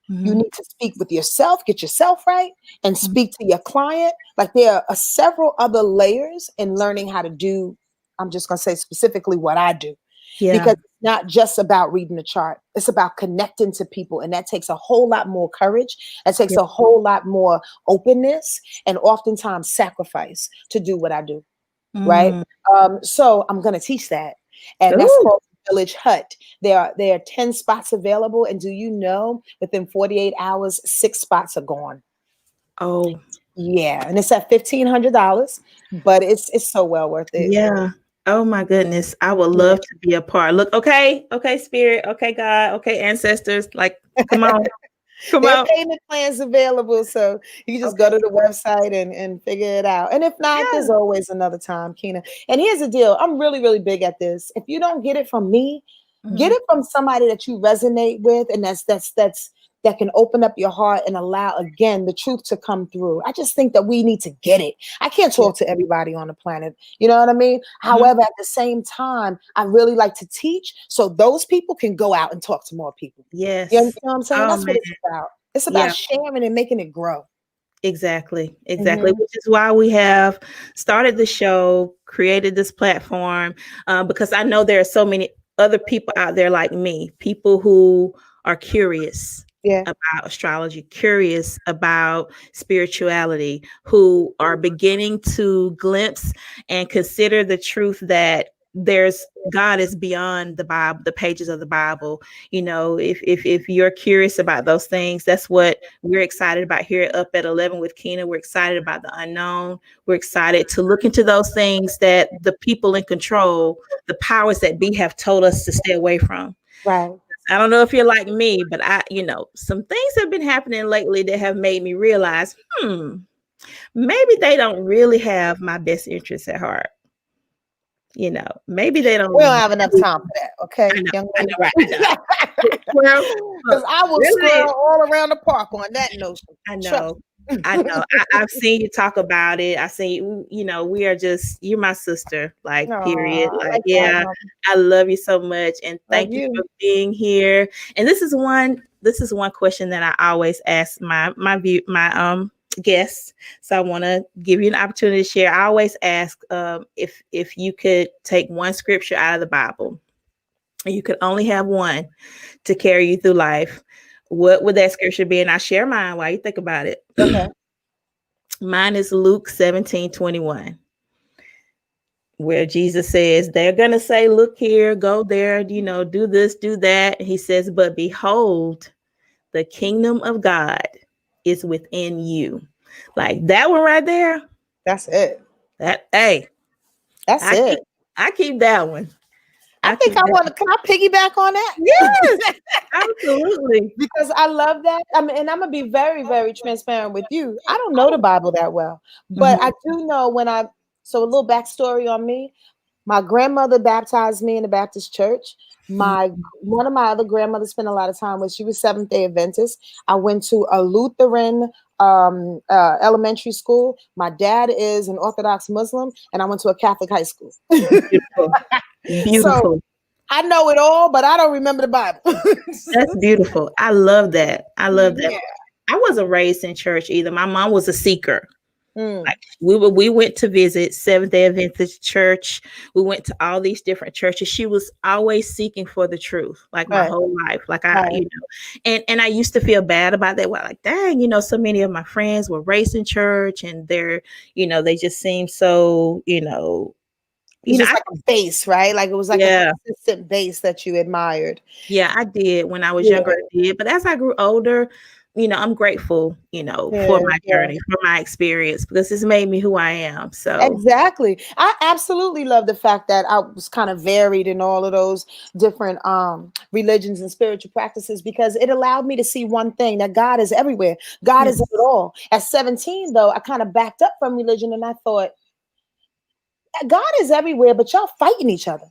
You need to speak with yourself, get yourself right, and speak to your client. Like there are several other layers in learning how to do, I'm just going to say specifically what I do. Yeah. Because it's not just about reading the chart. It's about connecting to people. And that takes a whole lot more courage. That takes a whole lot more openness and oftentimes sacrifice to do what I do. Right. So I'm going to teach that. And that's called Village Hut. There are 10 spots available. And do you know, within 48 hours, 6 spots are gone. Oh, yeah. And it's at $1,500, but it's so well worth it. Yeah. Oh my goodness. I would love to be a part. Look, okay, spirit, okay, God, okay, ancestors. Like, come on. There are payment plans available, so you can just go to the website and figure it out. And if not, there's always another time, Keena. And here's the deal. I'm really, really big at this. If you don't get it from me, get it from somebody that you resonate with, and that can open up your heart and allow, again, the truth to come through. I just think that we need to get it. I can't talk to everybody on the planet. You know what I mean? However, at the same time, I really like to teach so those people can go out and talk to more people. Yes. You understand what I'm saying? Oh, That's man. what it's about. It's about sharing and making it grow. Exactly. Which is why we have started the show, created this platform, because I know there are so many other people out there like me, people who are curious about astrology, curious about spirituality, who are beginning to glimpse and consider the truth that God is beyond the Bible, the pages of the Bible. You know, if you're curious about those things, that's what we're excited about here Up at 11 with Keena. We're excited about the unknown. We're excited to look into those things that the people in control, the powers that be, have told us to stay away from. Right. I don't know if you're like me, but some things have been happening lately that have made me realize, maybe they don't really have my best interests at heart. You know, maybe they don't. We don't have enough time for that, okay? I know, Right? Because I will squirrel all around the park on that notion. I know. I've seen you talk about it. I seen you. We are you're my sister, like, period. Like, I love you so much, and thank you for being here. And this is one question that I always ask my guests. So I want to give you an opportunity to share. I always ask if you could take one scripture out of the Bible, and you could only have one to carry you through life, what would that scripture be? And I share mine while you think about it. Okay. Mine is Luke 17:21, where Jesus says, they're going to say, look here, go there, do this, do that. He says, but behold, the kingdom of God is within you. Like that one right there. That's it. That's it. I keep that one. I think can I piggyback on that? Yes, absolutely. Because I love that. And I'm going to be very, very transparent with you. I don't know the Bible that well, but I do know so a little backstory on me. My grandmother baptized me in the Baptist church. One of my other grandmothers spent a lot of time with. She was Seventh-day Adventist. I went to a Lutheran elementary school. My dad is an Orthodox Muslim, and I went to a Catholic high school. Beautiful. So Beautiful. I know it all, but I don't remember the Bible. That's beautiful. I love that. I love that. Yeah. I wasn't raised in church either. My mom was a seeker. Mm. Like we went to visit Seventh-day Adventist church. We went to all these different churches. She was always seeking for the truth, like my Right. whole life. Like Right. and I used to feel bad about that. Well, like, dang, so many of my friends were raised in church, and they just seem so, It was just like a base, right? Like it was like yeah. a consistent base that you admired. Yeah, I did when I was Yeah. younger. I did, but as I grew older, I'm grateful, for my journey, for my experience, because it's made me who I am. So Exactly. I absolutely love the fact that I was kind of varied in all of those different religions and spiritual practices, because it allowed me to see one thing, that God is everywhere. God is in it all. At 17, though, I kind of backed up from religion, and I thought, God is everywhere, but y'all fighting each other.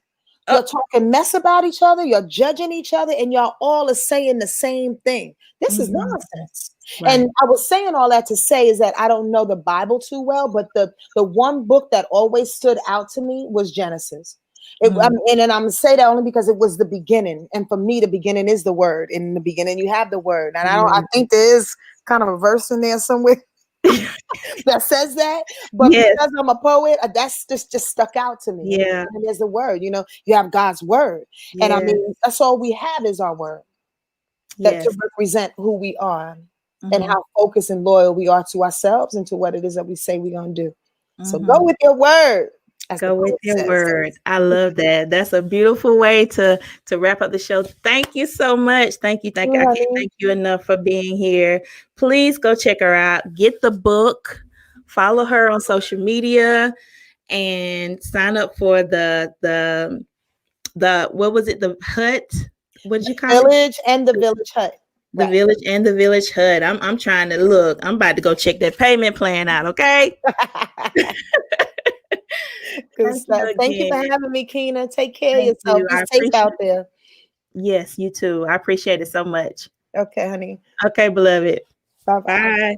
You're talking mess about each other. You're judging each other, and y'all all are saying the same thing. This is nonsense. Right. And I was saying all that to say is that I don't know the Bible too well, but the one book that always stood out to me was Genesis. And I'm gonna say that only because it was the beginning, and for me, the beginning is the word. In the beginning, you have the word, and I think there is kind of a verse in there somewhere that says that, but because I'm a poet, that's just stuck out to me. Yeah. And there's a word, you have God's word, and I mean that's all we have is our word that to represent who we are and how focused and loyal we are to ourselves and to what it is that we say we're gonna do. So go with your word. Go with your word. I love that. That's a beautiful way to wrap up the show. Thank you so much. Thank you. I can't thank you enough for being here. Please go check her out. Get the book. Follow her on social media, and sign up for the what was it? The hut. What did you call it? Village and the Village Hut. The Village and the Village Hut. I'm trying to look. I'm about to go check that payment plan out. Okay. Thank you for having me, Keena. Take care of yourself. Be safe out there. Yes, you too. I appreciate it so much. Okay, honey. Okay, beloved. Bye-bye. Bye.